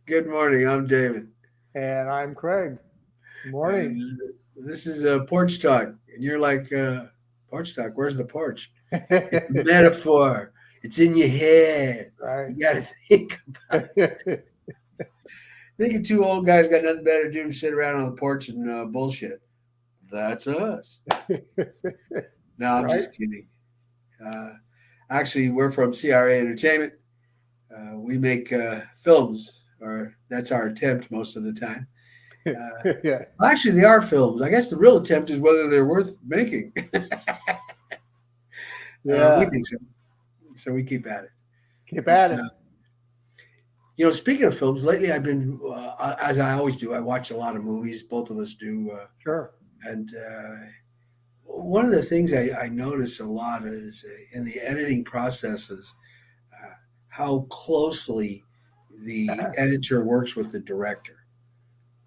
Good morning. I'm David, And I'm Craig. Morning. and this is Porch Talk. And you're like, Porch Talk. Where's the porch? It's a metaphor. It's in your head. Right. You got to think. Thinking two old guys got nothing better to do than sit around on the porch and bullshit. That's us. No, I'm Right. just kidding. Uh, Actually, we're from CRA Entertainment. We make films, or that's our attempt most of the time. Uh, Yeah. Actually, they are films. I guess the real attempt is whether they're worth making. We Yeah. think so. So we keep at it. Keep But, at it. speaking of films, lately I've been, as I always do, I watch a lot of movies. Both of us do. Sure. And one of the things I notice a lot is in the editing processes, how closely the editor works with the director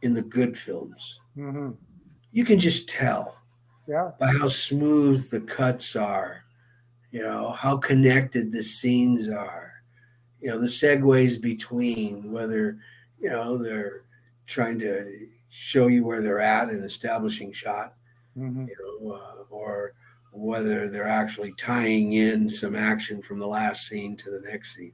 in the good films. hmm You can just tell Yeah. by how smooth the cuts are, how connected the scenes are, the segues between, whether, they're trying to show you where they're at in establishing shot, hmm or whether they're actually tying in some action from the last scene to the next scene.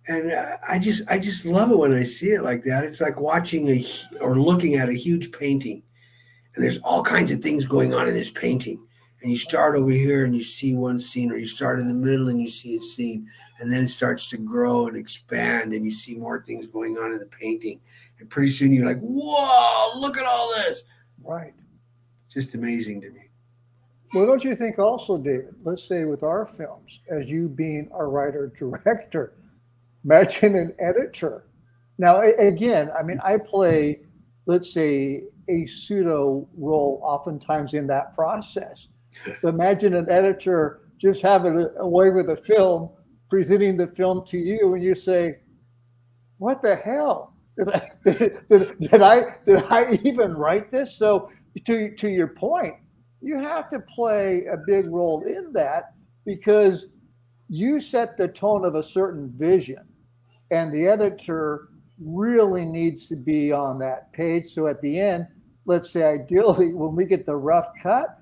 And I just love it when I see it like that. It's like watching or looking at a huge painting, and there's all kinds of things going on in this painting. And you start over here and you see one scene, or you start in the middle and you see a scene, and then it starts to grow and expand, and you see more things going on in the painting. And pretty soon you're like, whoa, look at all this. Right. Just amazing to me. Well, don't you think also, David, let's say with our films, as you being a writer director, imagine an editor. Now, again, I mean, I play, let's say, a pseudo role oftentimes in that process. But imagine an editor just having a way with a film, presenting the film to you, and you say, "What the hell? Did I even write this?" So, to your point, you have to play a big role in that because you set the tone of a certain vision, and the editor really needs to be on that page. So at the end, let's say ideally, when we get the rough cut,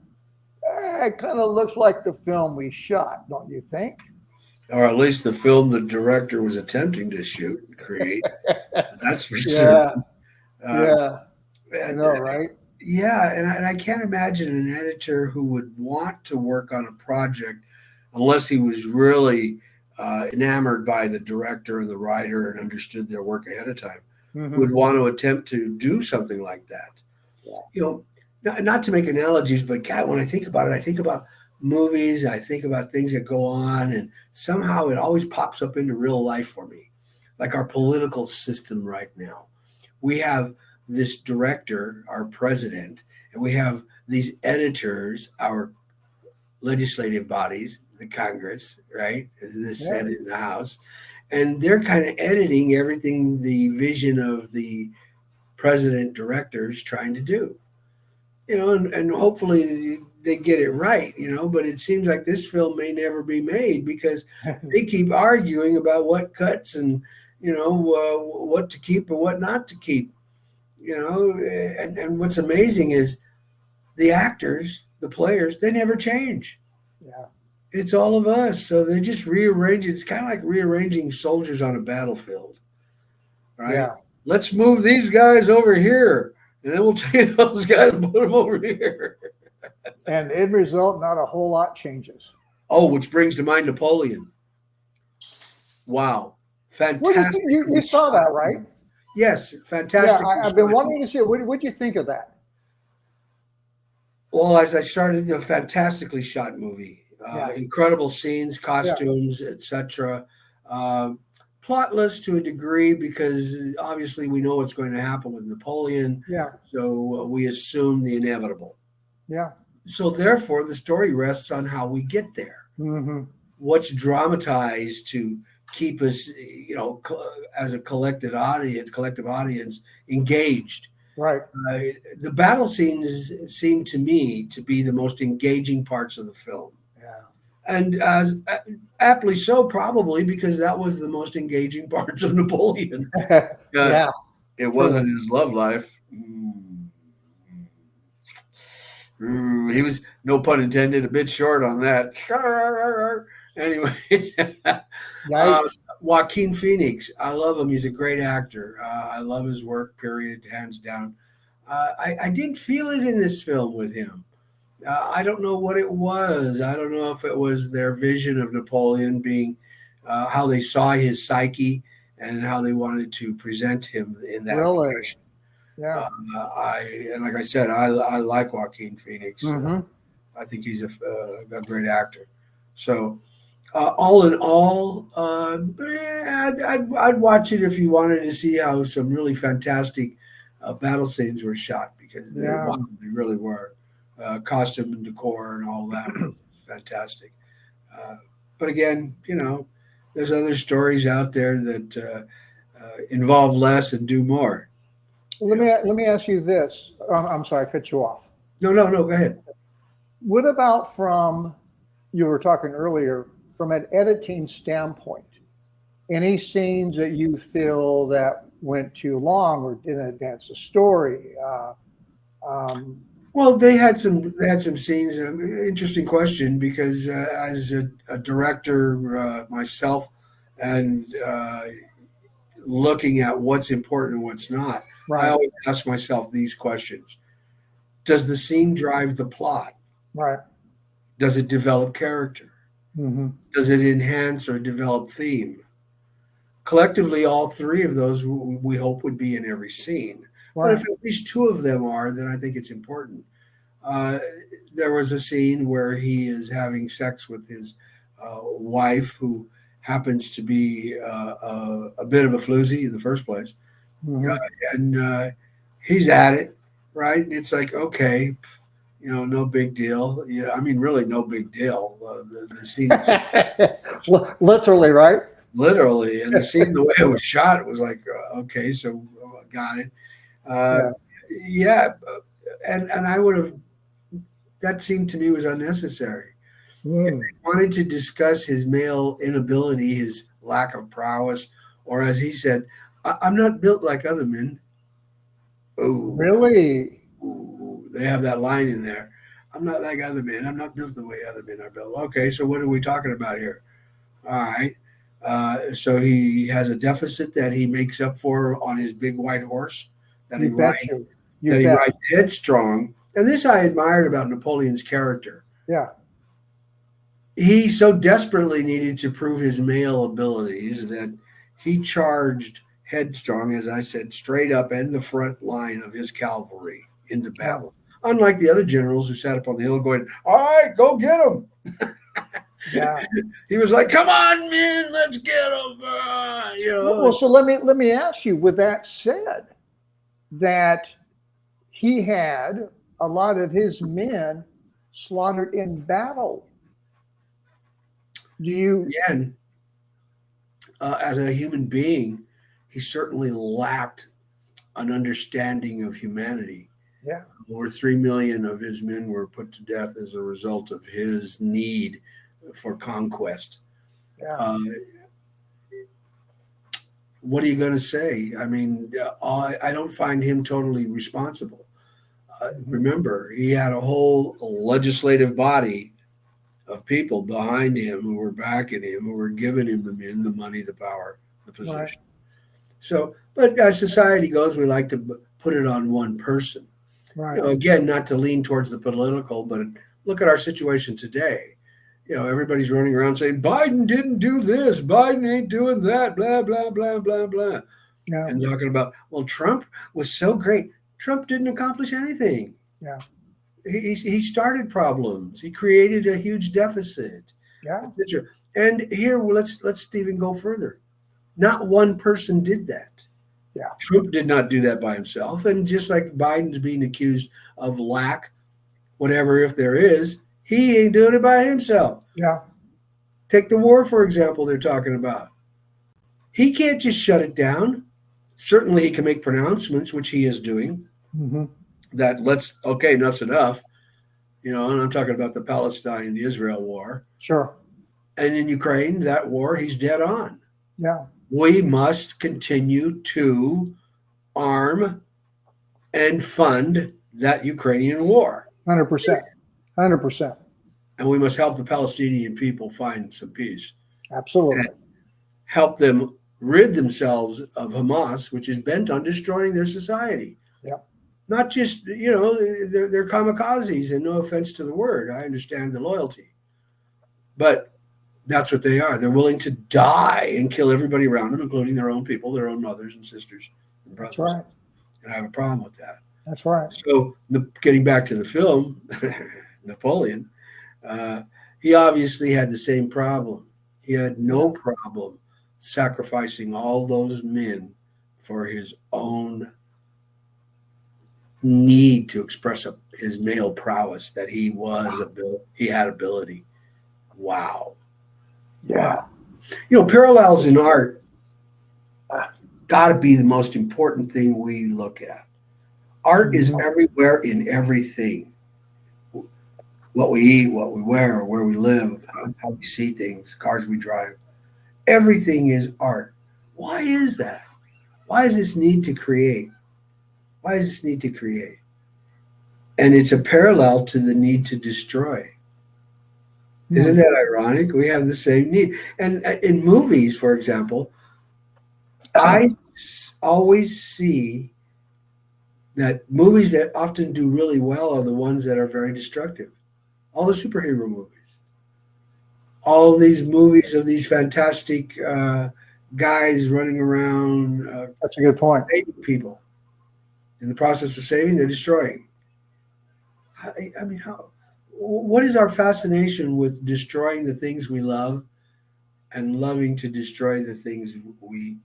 it kind of looks like the film we shot, don't you think? Or at least the film the director was attempting to shoot and create. That's for Yeah, certain. Uh, yeah, I and know, right? Yeah, and I can't imagine an editor who would want to work on a project unless he was really enamored by the director and the writer and understood their work ahead of time, would hmm want to attempt to do something like that. Yeah, You know, not to make analogies, but God, when I think about it, I think about movies, I think about things that go on, and somehow it always pops up into real life for me, like our political system right now. We have this director, our president, and we have these editors, our legislative bodies, the Congress, right? The yeah, Senate and the House. And they're kind of editing everything the vision of the president director is trying to do, and hopefully they get it right, but it seems like this film may never be made because they keep arguing about what cuts and, what to keep and what not to keep, and what's amazing is the actors, the players, they never change. yeah, It's all of us. So they just rearrange it. It's kind of like rearranging soldiers on a battlefield, right? yeah. Let's move these guys over here, and then we'll take those guys and put them over here. And end result, not a whole lot changes. Oh, which brings to mind Napoleon. Wow. What do you think? You Fantastically saw shot. that, right? Yes, Yeah, fantastically I've been shot. wanting to see it. What'd you think of that? Well, as I started, a fantastically shot movie. Yeah, Incredible scenes, yeah, costumes, etc. Uh, Plotless to a degree because obviously we know what's going to happen with Napoleon, yeah, so we assume the inevitable. yeah. So therefore, the story rests on how we get there. hmm What's dramatized to keep us, as a collective audience, engaged. Right. Uh, the battle scenes seem to me to be the most engaging parts of the film. Yeah. and aptly so, probably because that was the most engaging parts of Napoleon. Yeah, It true. wasn't his love life. He was, no pun intended, a bit short on that. Anyway, uh, Yikes. Joaquin Phoenix, I love him. He's a great actor. I love his work, period, hands down. I didn't feel it in this film with him. I don't know what it was. I don't know if it was their vision of Napoleon being how they saw his psyche and how they wanted to present him in that Really? fashion. Yeah. And like I said, I like Joaquin Phoenix. Hmm. I think he's a great actor. So all in all, I'd watch it if you wanted to see how some really fantastic battle scenes were shot because Yeah. wow, they really were. Costume and decor and all that was fantastic. Uh, but again, there's other stories out there that involve less and do more. Let me ask you this. I'm sorry, I cut you off. No, no, no. Go ahead. What about from you were talking earlier from an editing standpoint? Any scenes that you feel that went too long or didn't advance the story? Um, Well, they had some scenes. Interesting question because as a director myself, and looking at what's important and what's not, I right, always ask myself these questions: does the scene drive the plot? right. Does it develop character? Hmm. Does it enhance or develop theme? Collectively, all three of those we hope would be in every scene. But if Right. at least two of them are, then I think it's important. Uh, there was a scene where he is having sex with his wife, who happens to be a bit of a floozy in the first place, Hmm. and he's at it, right? And it's like, okay, no big deal. Yeah, I mean, really, no big deal. The scene itself, Literally, right? literally, and the scene, the way it was shot, was like, okay, so got it. Uh, Yeah. yeah, and I would have, that scene to me was unnecessary. If Mm. they wanted to discuss his male inability, his lack of prowess, or as he said, I'm not built like other men. Oh, Really? ooh, they have that line in there. I'm not like other men. I'm not built the way other men are built. Okay, so what are we talking about here? All right. So he has a deficit that he makes up for on his big white horse that he You bet rides, you. You bet. headstrong. And this I admired about Napoleon's character. Yeah. He so desperately needed to prove his male abilities that he charged headstrong, as I said, straight up in the front line of his cavalry into Yeah. battle. Unlike the other generals who sat up on the hill going, all right, go get him. Yeah. He was like, come on, men, let's get him. Well, so let me ask you. With that said, that he had a lot of his men slaughtered in battle. Do you? Again, as a human being, he certainly lacked an understanding of humanity. Yeah. Over 3 million of his men were put to death as a result of his need for conquest. Yeah. Uh, what are you going to say? I mean, I don't find him totally responsible. Mhm. Remember, he had a whole legislative body of people behind him who were backing him, who were giving him the men, the money, the power, the Right. position. So, but as society goes, we like to put it on one person. Right. Again, not to lean towards the political, but look at our situation today. Everybody's running around saying Biden didn't do this, Biden ain't doing that, blah blah blah blah blah, Yeah. and talking about, well, Trump was so great. Trump didn't accomplish anything. Yeah. He started problems. He created a huge deficit, Yeah. etc. And here, well, let's even go further. Not one person did that. Yeah. Trump did not do that by himself. And just like Biden's being accused of lack, whatever, if there is, he ain't doing it by himself. Yeah. Take the war, for example, they're talking about. He can't just shut it down. Certainly, he can make pronouncements, which he is doing, Hmm. that okay, enough's enough. and I'm talking about the Palestine-Israel war. Sure. And in Ukraine, that war, he's dead on. Yeah. We must continue to arm and fund that Ukrainian war. 100%. 100%. And we must help the Palestinian people find some peace. Absolutely. And help them rid themselves of Hamas, which is bent on destroying their society. Yep. Not just, they're kamikazes, and no offense to the word. I understand the loyalty. But that's what they are. They're willing to die and kill everybody around them, including their own people, their own mothers and sisters and brothers. That's right. And I have a problem with that. That's right. So getting back to the film, Napoleon, he obviously had the same problem. He had no problem sacrificing all those men for his own need to express his male prowess, that he had ability. Wow. Yeah. Parallels in art got to be the most important thing we look at. Art is everywhere in everything. What we eat, what we wear, where we live, how we see things, cars we drive. Everything is art. Why is that? Why is this need to create? Why is this need to create? And it's a parallel to the need to destroy. Isn't that ironic? We have the same need. And in movies, for example, I always see that movies that often do really well are the ones that are very destructive. All the superhero movies, all these movies of these fantastic guys running around. That's a good point. Saving people. In the process of saving, they're destroying. I mean, what is our fascination with destroying the things we love and loving to destroy the things we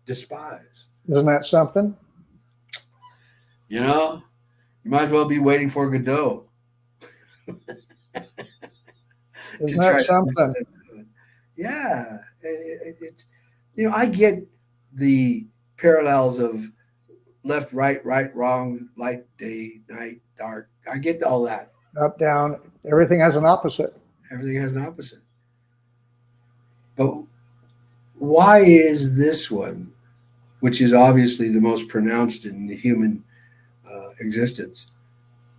despise? Isn't that something? You might as well be waiting for Godot. Isn't that something? Yeah. I get the parallels of left, right, wrong, light, day, night, dark. I get all that. Up, down. Everything has an opposite. Everything has an opposite. But why is this one, which is obviously the most pronounced in the human existence,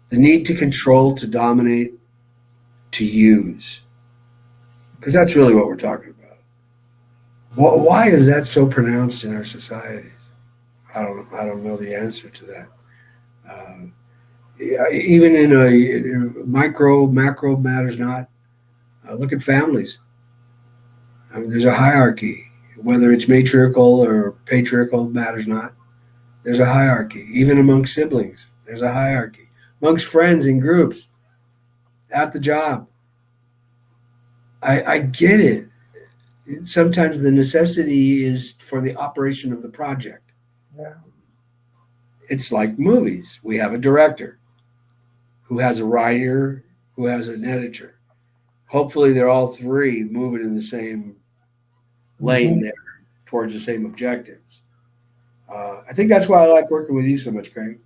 the need to control, to dominate, to use? Because that's really what we're talking about. Why is that so pronounced in our societies? I don't know the answer to that. Even in a macro matters not. Look at families. I mean, there's a hierarchy. Whether it's matriarchal or patriarchal matters not. There's a hierarchy. Even amongst siblings, there's a hierarchy. Amongst friends and groups, at the job. I get it. Sometimes the necessity is for the operation of the project. Yeah. It's like movies. We have a director who has a writer, who has an editor. Hopefully they're all three moving in the same lane there towards the same objectives. I think that's why I like working with you so much, Craig.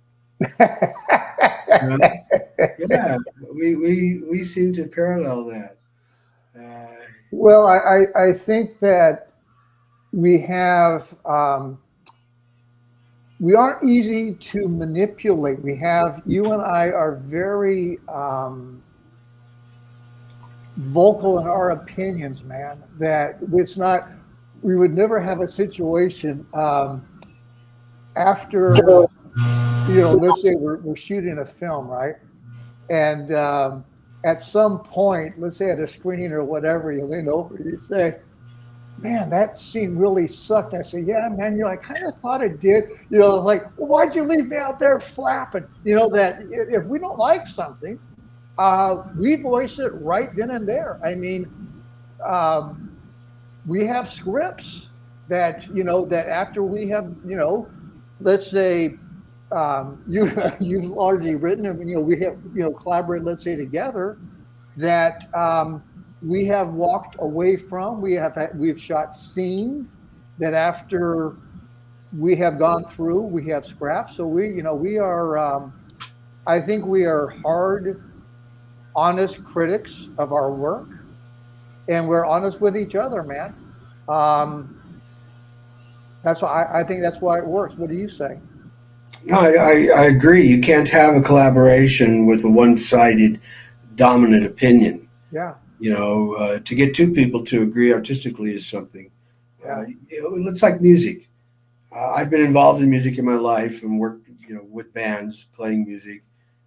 Yeah, we seem to parallel that. Well, I think that we have we aren't easy to manipulate. You and I are very vocal in our opinions, man. That it's not. We would never have a situation after, let's say we're shooting a film, right? And at some point, let's say at a screening or whatever, you lean over, you say, man, that scene really sucked. I say, yeah, man, I kind of thought it did. Like, well, why'd you leave me out there flapping? That if we don't like something, we voice it right then and there. I mean, we have scripts that, that after we have, let's say, you've already written and we have collaborated, let's say, together, that we have walked away from. We've shot scenes that after we have gone through, we have scrapped. So we are I think we are hard honest critics of our work, and we're honest with each other, man. Um, that's why I think that's why it works. What do you say? No, I agree. You can't have a collaboration with a one-sided dominant opinion. Yeah, To get two people to agree artistically is something. yeah, It's like music. I've been involved in music in my life and worked, with bands playing music,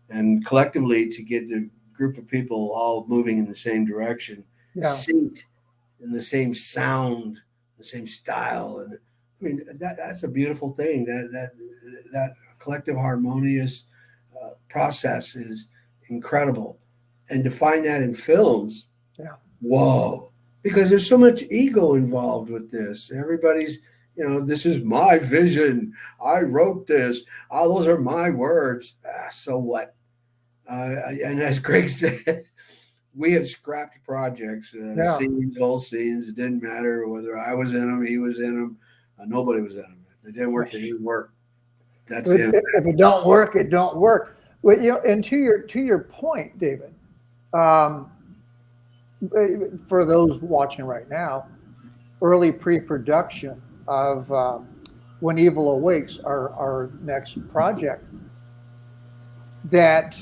and collectively to get a group of people all moving in the same direction, yeah. synced in the same sound, the same style, and I mean that's a beautiful thing. That collective harmonious process is incredible, and to find that in films, Yeah. whoa, because there's so much ego involved with this. Everybody's, this is my vision. I wrote this. Oh, those are my words. So what? And as Greg said, we have scrapped projects, Yeah. scenes, whole scenes. It didn't matter whether I was in them, he was in them, nobody was in them. If they didn't work, they didn't work. That's But it. if it don't work, it don't work. Well, and to your point, David, um, for those watching right now, early pre-production of When Evil Awakes, our next project, that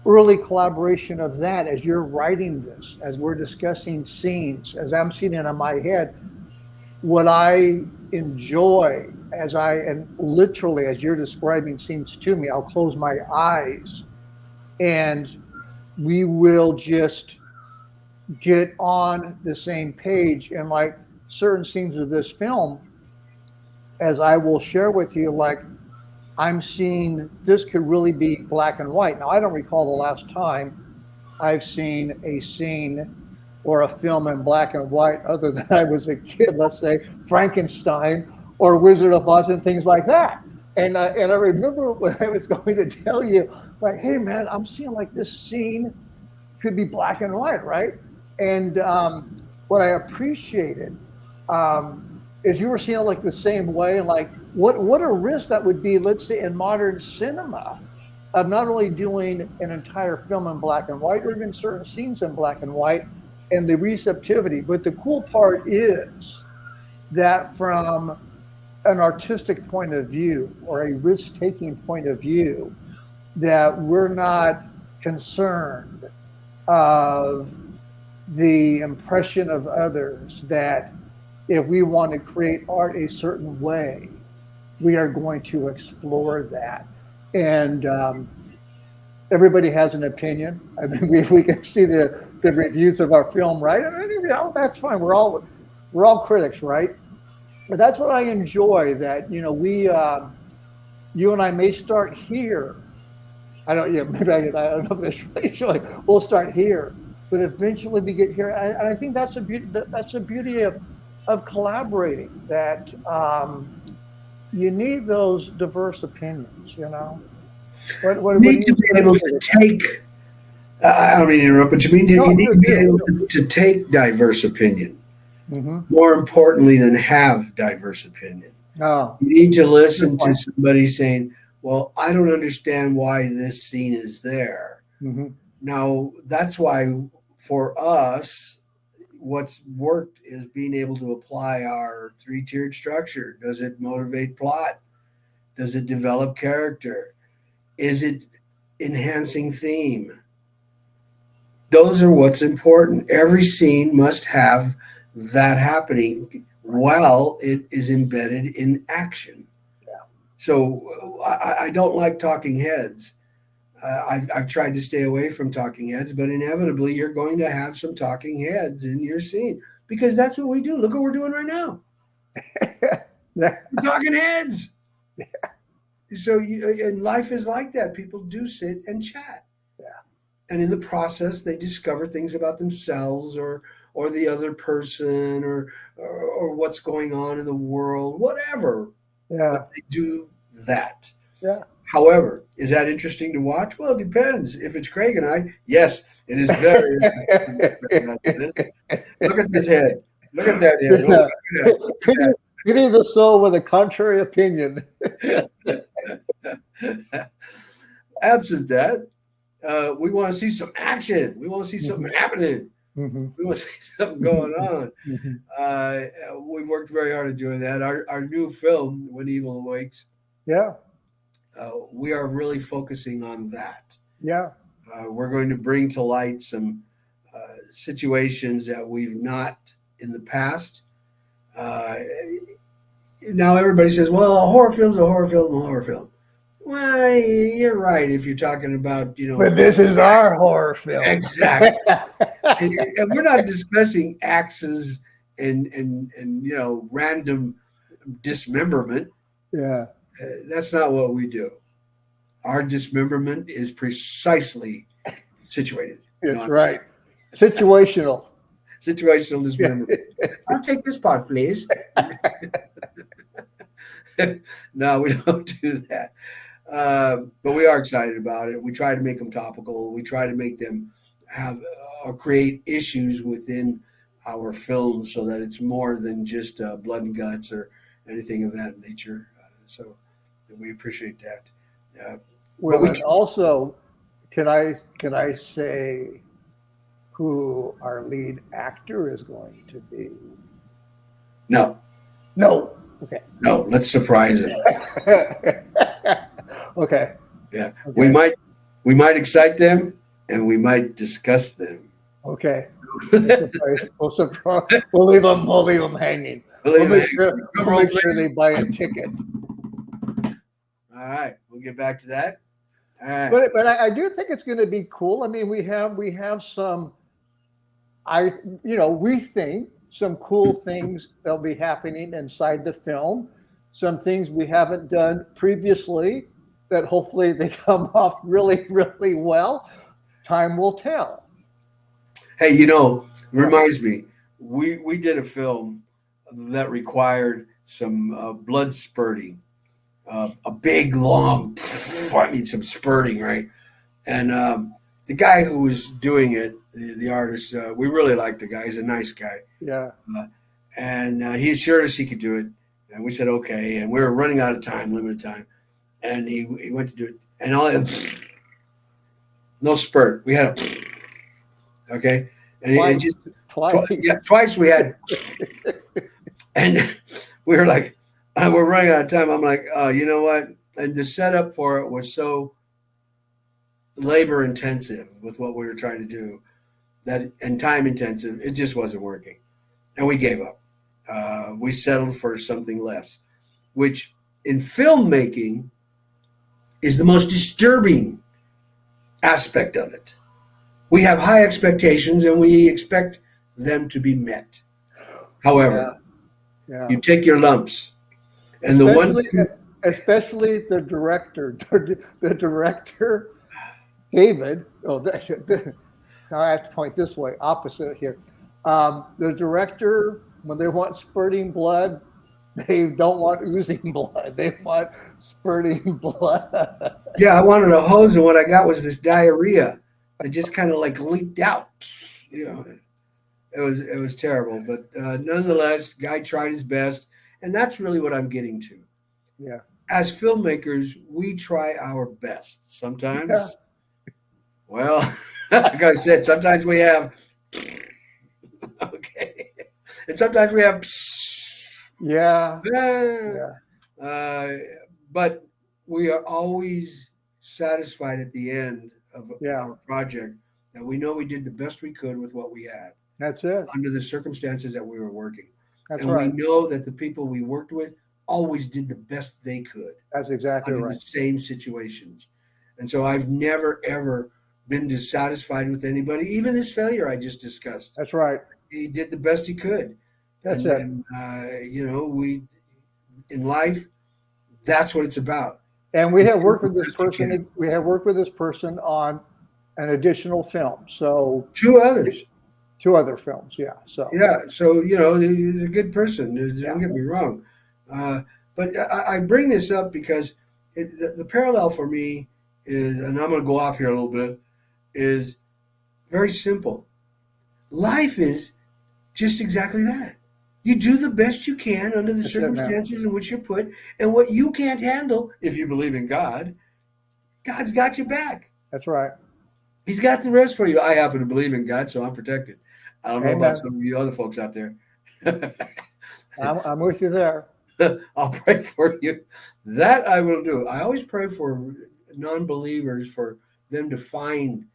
early collaboration of that, as you're writing this, as we're discussing scenes, as I'm seeing it in my head, what I enjoy and literally as you're describing scenes to me, I'll close my eyes and we will just get on the same page. And like certain scenes of this film, as I will share with you, like I'm seeing this could really be black and white. Now, I don't recall the last time I've seen a scene or a film in black and white other than I was a kid, let's say Frankenstein or Wizard of Oz and things like that. And I remember when I was going to tell you, like, hey, man, I'm seeing like this scene could be black and white, right? And what I appreciated is you were seeing it like the same way, and like what a risk that would be, let's say in modern cinema, of not only doing an entire film in black and white or even certain scenes in black and white and the receptivity. But the cool part is that from an artistic point of view or a risk-taking point of view, that we're not concerned of the impression of others, that if we want to create art a certain way, we are going to explore that. And everybody has an opinion. I mean, we can see the reviews of our film, right? And that's fine. We're all critics, right? But that's what I enjoy. That you and I may start here. I don't. Maybe I don't know if this really showing. We'll start here, but eventually we get here. And I think that's the beauty. That's the beauty of collaborating. That you need those diverse opinions. You need to be able to take. I don't mean to interrupt, but you need to be able to take diverse opinion. Mm-hmm. More importantly than have diverse opinion. Oh, you need to listen to somebody saying, well, I don't understand why this scene is there. Mm-hmm. Now, that's why for us, what's worked is being able to apply our three-tiered structure. Does it motivate plot? Does it develop character? Is it enhancing theme? Those are what's important. Every scene must have that happening while it is embedded in action. Yeah. So I don't like talking heads. I've tried to stay away from talking heads, but inevitably you're going to have some talking heads in your scene because that's what we do. Look what we're doing right now. Yeah. We're talking heads. Yeah. So and life is like that. People do sit and chat. Yeah. And in the process, they discover things about themselves or the other person or what's going on in the world, whatever. Yeah. But they do that. Yeah. However, is that interesting to watch? Well, it depends. If it's Craig and I, yes, it is very interesting. Look at this head. Look at that head. Yeah. Look at that. You need the soul with a contrary opinion. Absent that, We want to see some action. We want to see something happening. Mhm. We want to see something going on. Mhm. We've worked very hard at doing that. Our new film, When Evil Awakes, Yeah, we are really focusing on that. yeah. We're going to bring to light some situations that we've not in the past. Uh, Now everybody says, "Well, a horror film's a horror film, a horror film." Well, you're right if you're talking about But this is our horror film. exactly, and we're not discussing axes and random dismemberment. Yeah, That's not what we do. Our dismemberment is precisely situated. it's Not right. Situational. situational dismemberment. I'll take this part, please. No, we don't do that. But we are excited about it. We try to make them topical. We try to make them have or create issues within our films so that it's more than just blood and guts or anything of that nature. So we appreciate that. But Well, we and also, can I say who our lead actor is going to be? no, No. Okay. no. Let's surprise them. Okay. Yeah, Okay. we might excite them and we might discuss them. Okay. We'll leave them. We'll leave them hanging. Believe We'll me. make sure they buy a ticket. All right, we'll get back to that. All right. But I do think it's going to be cool. I mean, we have some. We think some cool things that'll be happening inside the film. Some things we haven't done previously that hopefully they come off really, really well. Time will tell. Hey, reminds me, we did a film that required some blood spurting, a big, long, some spurting, right? And the guy who was doing it, the artist, we really liked the guy. He's a nice guy. Yeah. And he assured us he could do it. And we said, okay. And we were running out of time, limited time. And he went to do it. And no spurt. We had okay. And twice we had, and we were like, we're running out of time. I'm like, you know what? And the setup for it was so labor intensive with what we were trying to do and time intensive. It just wasn't working. And we gave up. We settled for something less, which in filmmaking is the most disturbing aspect of it. We have high expectations and we expect them to be met. However, you take your lumps. And especially the director, David. Now I have to point this way, opposite here. The director, when they want spurting blood, they don't want oozing blood. They want spurting blood. Yeah, I wanted a hose, and what I got was this diarrhea. It just kind of like leaked out. It was terrible. But nonetheless, guy tried his best, and that's really what I'm getting to. Yeah. As filmmakers, we try our best. Sometimes, well, like I said, sometimes we have okay, and sometimes we have yeah. But we are always satisfied at the end of our project that we know we did the best we could with what we had. That's it. Under the circumstances that we were working. That's and right. we know that the people we worked with always did the best they could. That's exactly under right. the same situations. And so I've never, ever been dissatisfied with anybody, even this failure I just discussed. That's right. He did the best he could. That's it. And, we, in life, that's what it's about. And we have worked with this person. We have worked with this person on an additional film. So two other films. Yeah. So he's a good person. Don't get me wrong. But I bring this up because the parallel for me is, and I'm going to go off here a little bit, is very simple. Life is just exactly that. You do the best you can under the circumstances in which you're put, and what you can't handle, if you believe in God, God's got you back. That's right. He's got the rest for you. I happen to believe in God, so I'm protected. I don't know about Amen. some of you other folks out there. I'm with you there. I'll pray for you. That I will do. I always pray for non-believers, for them to find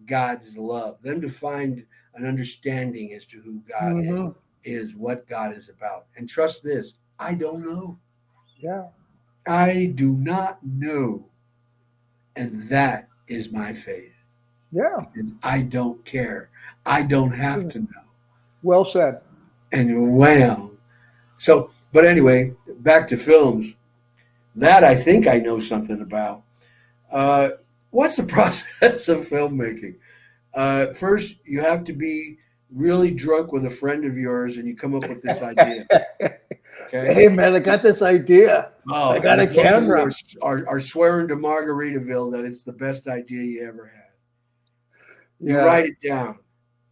God's love, them to find an understanding as to who God Hmm. is, what God is about. And trust this, I don't know. Yeah. I do not know. And that is my faith. Yeah. Because I don't care. I don't have to know. Well said. And wham. So, but anyway, back to films. That I think I know something about. Uh, what's the process of filmmaking? First, you have to be really drunk with a friend of yours, and you come up with this idea. Okay. Hey man, I got this idea. Oh, I got and a both of you camera. are swearing to Margaritaville that it's the best idea you ever had. You Yeah. write it down.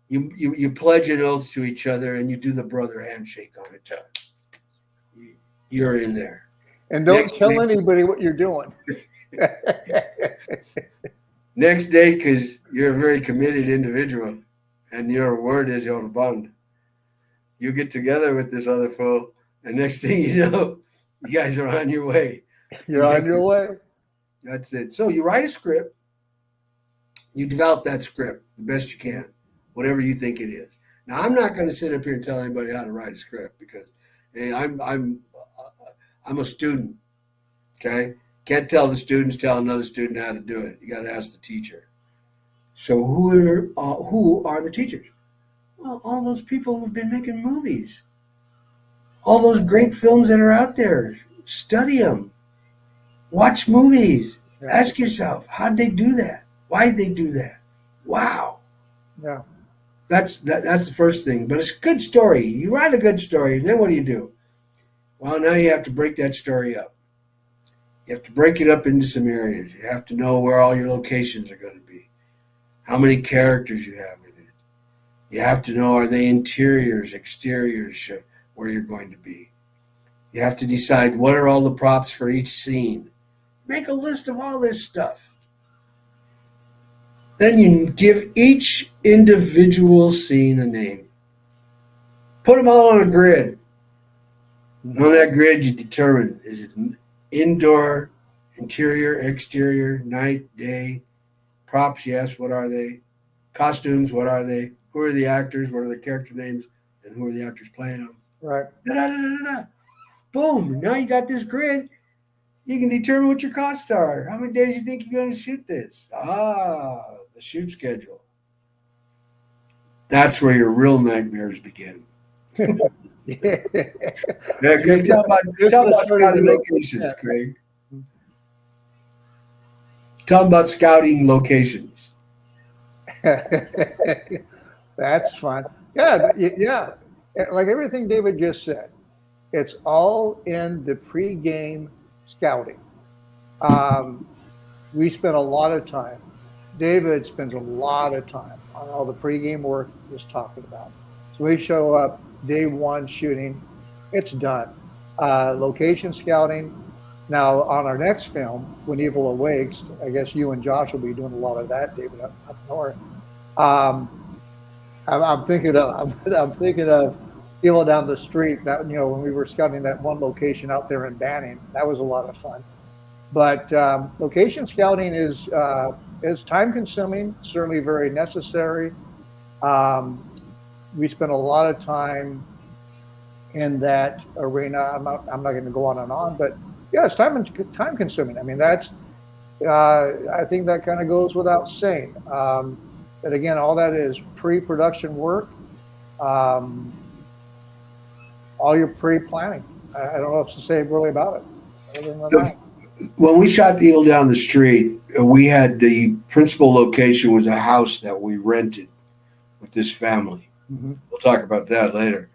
You pledge an oath to each other, and you do the brother handshake on it. You're in there. And don't Next tell day, anybody what you're doing. next day, because you're a very committed individual, and your word is your bond. You get together with this other foe, and next thing you know, you guys are on your way. You're on your way. That's it. So you write a script, you develop that script the best you can, whatever you think it is. Now, I'm not going to sit up here and tell anybody how to write a script because hey, I'm a student. Okay, can't tell the students tell another student how to do it. You got to ask the teacher. So who are the teachers? Well, all those people who've been making movies, all those great films that are out there. Study them. Watch movies. Yeah. Ask yourself, how'd they do that? Why'd they do that? Wow. Yeah. That's the first thing. But it's a good story. You write a good story, and then what do? Well, now you have to break that story up. You have to break it up into some areas. You have to know where all your locations are going to be, how many characters you have in it. You have to know, are they interiors, exteriors, where you're going to be. You have to decide what are all the props for each scene. Make a list of all this stuff. Then you give each individual scene a name. Put them all on a grid. And on that grid, you determine, is it indoor, interior, exterior, night, day? Props, yes, what are they? Costumes, what are they? Who are the actors? What are the character names? And who are the actors playing them? Right. Da-da-da-da-da. Boom, now you got this grid. You can determine what your costs are. How many days you think you're going to shoot this? The shoot schedule. That's where your real nightmares begin. Yeah. Yeah, Craig, tell about scouting locations, Craig. Tell them about scouting locations. That's fun. Yeah, yeah. Like everything David just said, it's all in the pregame scouting. We spend a lot of time. David spends a lot of time on all the pregame work he was talking about. So we show up day one shooting, it's done. Location scouting. Now on our next film, When Evil Awakes, I guess you and Josh will be doing a lot of that, David, up north. I'm thinking of people down the street that when we were scouting that one location out there in Banning, that was a lot of fun. But location scouting is time consuming, certainly very necessary. We spend a lot of time in that arena. I'm not going to go on and on, but yeah, it's time consuming. I mean, that's I think that kind of goes without saying. But again, all that is pre-production work. All your pre-planning. I don't know what to say really about it. Other than that. When we shot Evil Down the Street, we had the principal location was a house that we rented with this family. Mm-hmm. We'll talk about that later.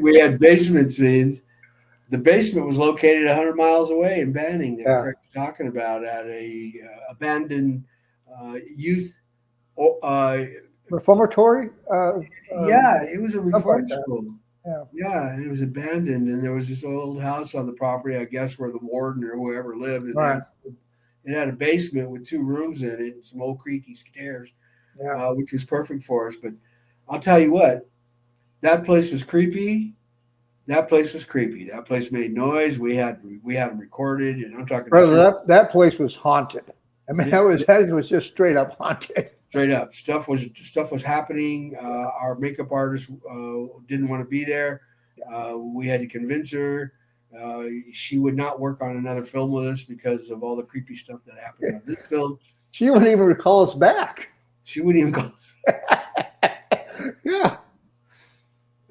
We had basement scenes. The basement was located 100 miles away in Banning that Craig was talking about at a abandoned youth reformatory. Yeah, it was a reform school. Yeah, and it was abandoned, and there was this old house on the property, I guess, where the warden or whoever lived, and right. It had a basement with 2 rooms in it and some old creaky stairs, Yeah. which was perfect for us. But I'll tell you what, that place was creepy. That place was creepy. That place made noise. We had them recorded, and I'm talking Brother, that place was haunted. I mean, yeah, that was just straight up haunted. straight up. Stuff was happening. Our makeup artist didn't want to be there. We had to convince her. She would not work on another film with us because of all the creepy stuff that happened on this film. She wouldn't even recall us back. She wouldn't even call us. Yeah.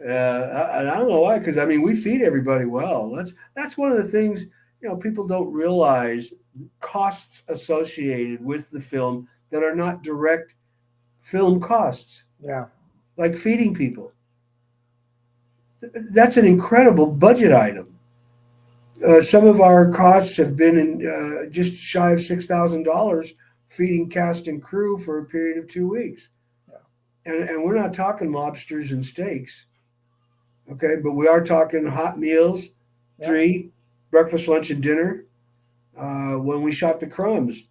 I don't know why, because I mean we feed everybody well. That's one of the things people don't realize, costs associated with the film that are not direct film costs, Yeah. like feeding people. That's an incredible budget item. Some of our costs have been in just shy of $6,000 feeding cast and crew for a period of 2 weeks, and we're not talking lobsters and steaks. Okay, but we are talking hot meals, Yeah. 3 breakfast, lunch, and dinner. When we shot the Crumbs,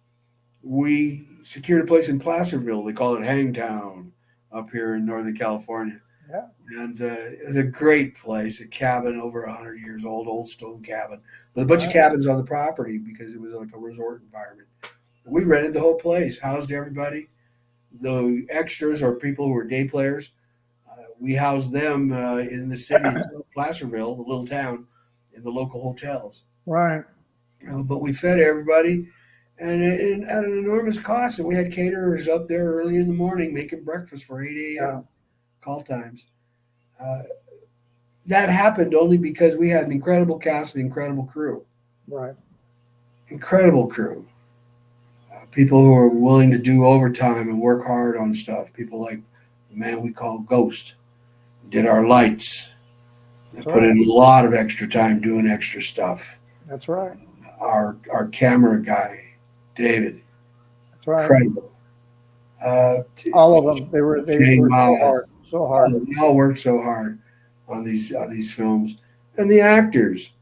we secured a place in Placerville. They call it Hangtown up here in Northern California. Yeah. And it's a great place, a cabin over 100 years old stone cabin with a bunch of cabins on the property because it was like a resort environment. We rented the whole place, housed everybody. The extras are people who are day players. We housed them in the city of Placerville, the little town, in the local hotels. Right. But we fed everybody, and at an enormous cost. And we had caterers up there early in the morning making breakfast for 8 a.m. Yeah. Call times. That happened only because we had an incredible cast and incredible crew. Right. Incredible crew. People who are willing to do overtime and work hard on stuff. People like the man we call Ghost. Did our lights. They put in a lot of extra time doing extra stuff. That's right. Our camera guy, David. That's right. Incredible. All of them. They worked so hard. They all worked so hard on these films, and the actors,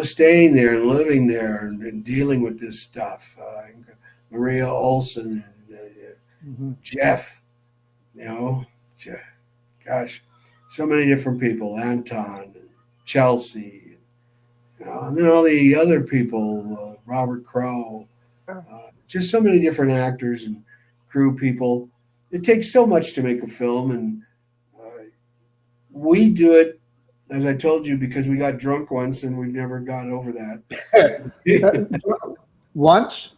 staying there and living there and dealing with this stuff. Maria Olson and Jeff, gosh, so many different people. Anton and Chelsea, and then all the other people, Robert Crow, just so many different actors and crew people. It takes so much to make a film, and we do it, as I told you, because we got drunk once and we've never got over that. Once?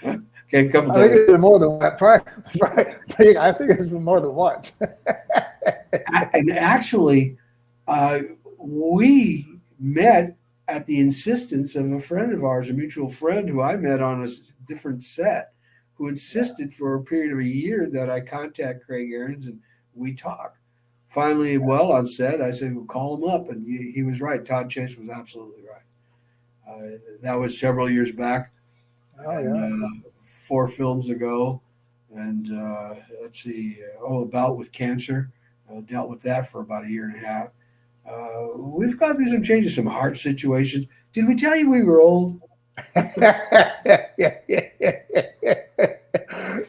Okay, a couple I think times. it's been more than that. Right. I think it's been more than once. And actually, we met at the insistence of a friend of ours, a mutual friend who I met on a different set, who insisted for a period of a year that I contact Craig Ahrens and we talk. Finally, well, on set, I said, well, call him up. And he was right. Todd Chase was absolutely right. That was several years back. Oh, and, yeah. 4 films ago. And let's see, About with Cancer. Dealt with that for about a year and a half. We've gone through some changes, some heart situations. Did we tell you we were old?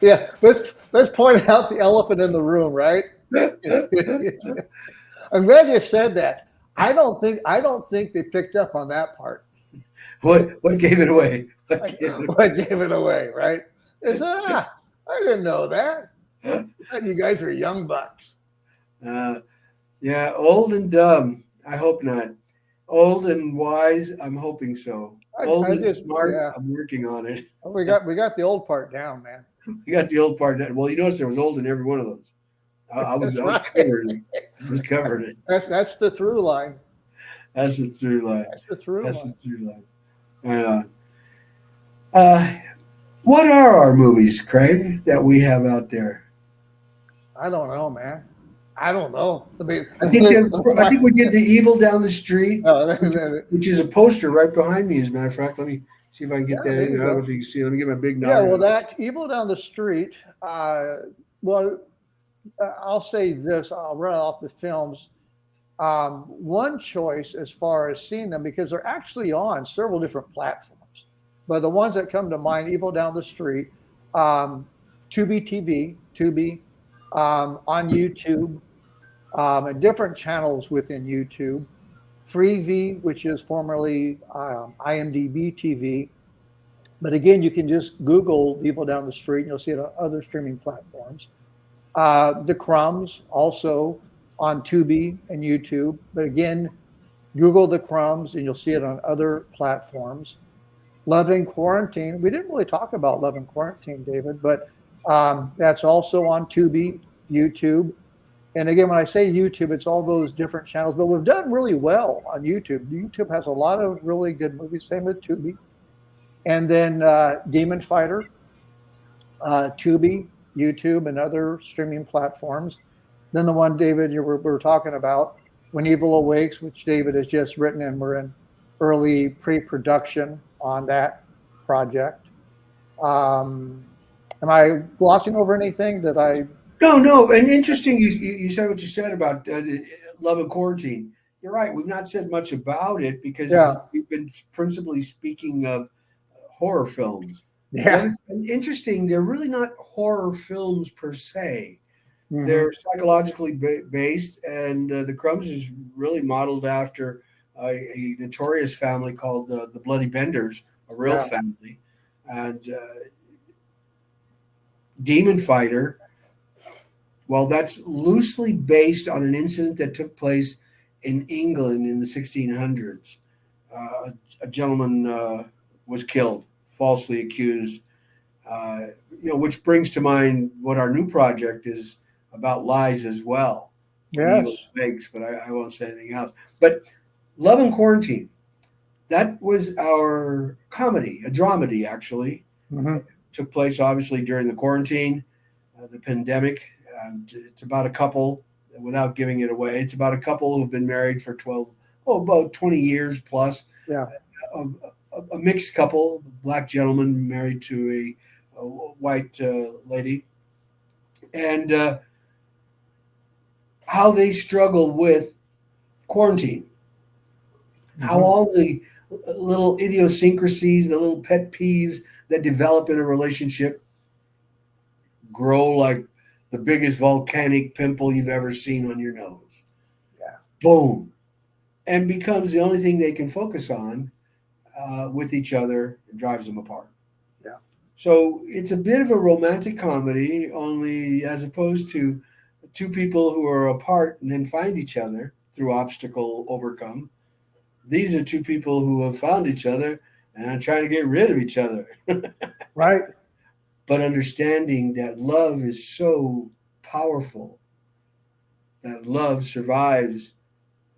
Yeah. Let's point out the elephant in the room, right? I'm glad you said that. I don't think they picked up on that part. What gave it away? What gave it away, right? It's, I didn't know that. You guys are young bucks. Yeah, old and dumb. I hope not. Old and wise. I'm hoping so. Old and smart. Yeah. I'm working on it. We got the old part down, man. You got the old part down. Well, you notice there was old in every one of those. I was covered. I was covered it. That's the through line. That's the through line. That's the through line. The through line. Right on. What are our movies, Craig, that we have out there? I don't know, man. I don't know. I think we did The Evil Down the Street, which is a poster right behind me, as a matter of fact. Let me see if I can get that in. I don't know if you can see it. Let me get my big nod. Yeah, well, that Evil Down the Street, I'll say this. I'll run off the films. One choice as far as seeing them, because they're actually on several different platforms. but the ones that come to mind: Evil Down the Street, Tubi TV, Tubi, on YouTube, and different channels within YouTube. Freevee, which is formerly IMDb TV. But again, you can just Google Evil Down the Street and you'll see it on other streaming platforms. The Crumbs, also on Tubi and YouTube. But again, Google The Crumbs and you'll see it on other platforms. Love in Quarantine. We didn't really talk about Love in Quarantine, David, but that's also on Tubi, YouTube. And again, when I say YouTube, it's all those different channels, but we've done really well on YouTube. YouTube has a lot of really good movies, same with Tubi. And then Demon Fighter, Tubi, YouTube, and other streaming platforms. Then the one, David, we were talking about, When Evil Awakes, which David has just written, and we're in early pre-production on that project. Am I glossing over anything that I... No. And interesting, you said what you said about Love and Quarantine. You're right. We've not said much about it because we've been principally speaking of horror films. Yeah. And interesting, they're really not horror films per se. Mm-hmm. They're psychologically based, and The Crumbs is really modeled after a notorious family called the Bloody Benders, a real family. And Demon Fighter, well, that's loosely based on an incident that took place in England in the 1600s. A gentleman was killed, falsely accused, which brings to mind what our new project is about, lies as well. Yes. Makes, but I won't say anything else. But Love and Quarantine, that was our comedy, a dramedy actually. Mm-hmm. It took place obviously during the quarantine, the pandemic. And it's about a couple, without giving it away, it's about a couple who've been married for about 20 years plus. Yeah. A mixed couple, black gentleman married to a white lady. And how they struggle with quarantine. Mm-hmm. How all the little idiosyncrasies, the little pet peeves that develop in a relationship grow like the biggest volcanic pimple you've ever seen on your nose. Yeah. Boom. And becomes the only thing they can focus on with each other and drives them apart. Yeah. So it's a bit of a romantic comedy, only as opposed to two people who are apart and then find each other through obstacle overcome. These are two people who have found each other and are trying to get rid of each other. Right. But understanding that love is so powerful, that love survives.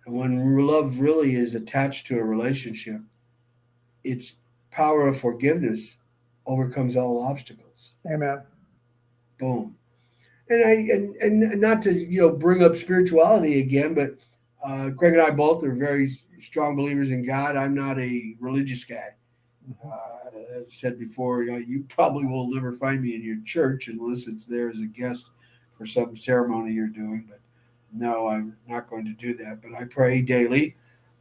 And when love really is attached to a relationship, its power of forgiveness overcomes all obstacles. Amen. Boom. And not to bring up spirituality again, but Greg and I both are very strong believers in God. I'm not a religious guy. I've said before, you probably will never find me in your church unless it's there as a guest for some ceremony you're doing. But no, I'm not going to do that. But I pray daily,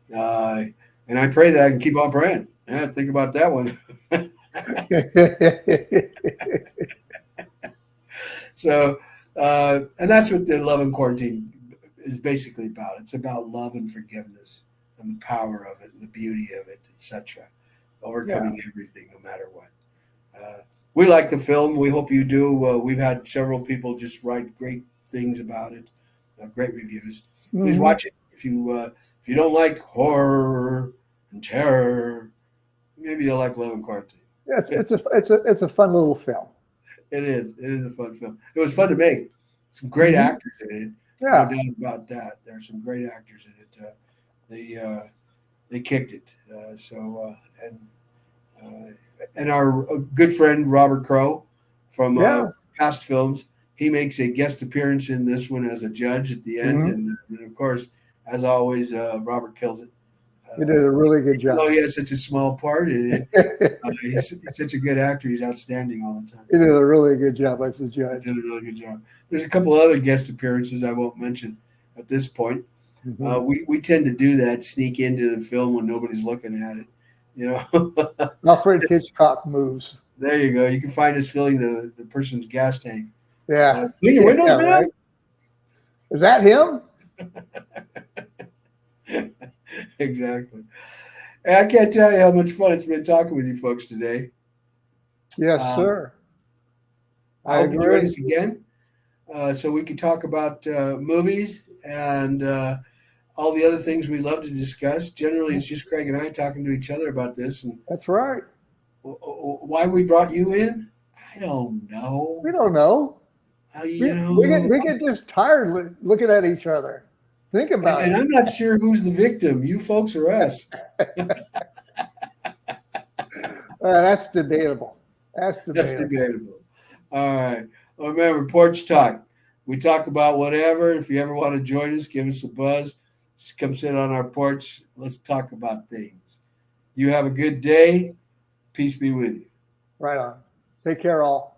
and I pray that I can keep on praying. Yeah, think about that one. So, and that's what the Love and Quarantine is basically about. It's about love and forgiveness and the power of it and the beauty of it, etc. Overcoming everything, no matter what. We like the film. We hope you do. We've had several people just write great things about it, great reviews. Please watch it. If you don't like horror and terror, maybe you'll like Love and Quarantine. Yeah, it's a fun little film. It is. It is a fun film. It was fun to make. Some great actors in it. Yeah. No doubt about that. There are some great actors in it. They kicked it. And our good friend Robert Crow from past films, he makes a guest appearance in this one as a judge at the end, and of course, as always, Robert kills it. He did a really good job. Oh, he has such a small part in it. He's such a good actor. He's outstanding all the time. He did a really good job as a judge. He did a really good job. There's a couple other guest appearances I won't mention at this point. We tend to do that, sneak into the film when nobody's looking at it, Alfred Hitchcock moves. There you go. You can find us filling the person's gas tank. Yeah. Clean your windows, Yeah, man. right. Is that him? Exactly. And I can't tell you how much fun it's been talking with you folks today. Yes, Um, sir. I hope you join us again so we can talk about movies and all the other things we love to discuss. Generally, it's just Craig and I talking to each other about this. And That's right. why we brought you in, I don't know. We don't know. You We get just tired looking at each other. Think about and it. I'm not sure who's the victim, you folks or us. That's debatable. That's That's debatable. debatable. All right. Well, remember, Porch Talk. We talk about whatever. If you ever want to join us, give us a buzz. Just come sit on our porch. Let's talk about things. You have a good day. Peace be with you. Right on. Take care, all.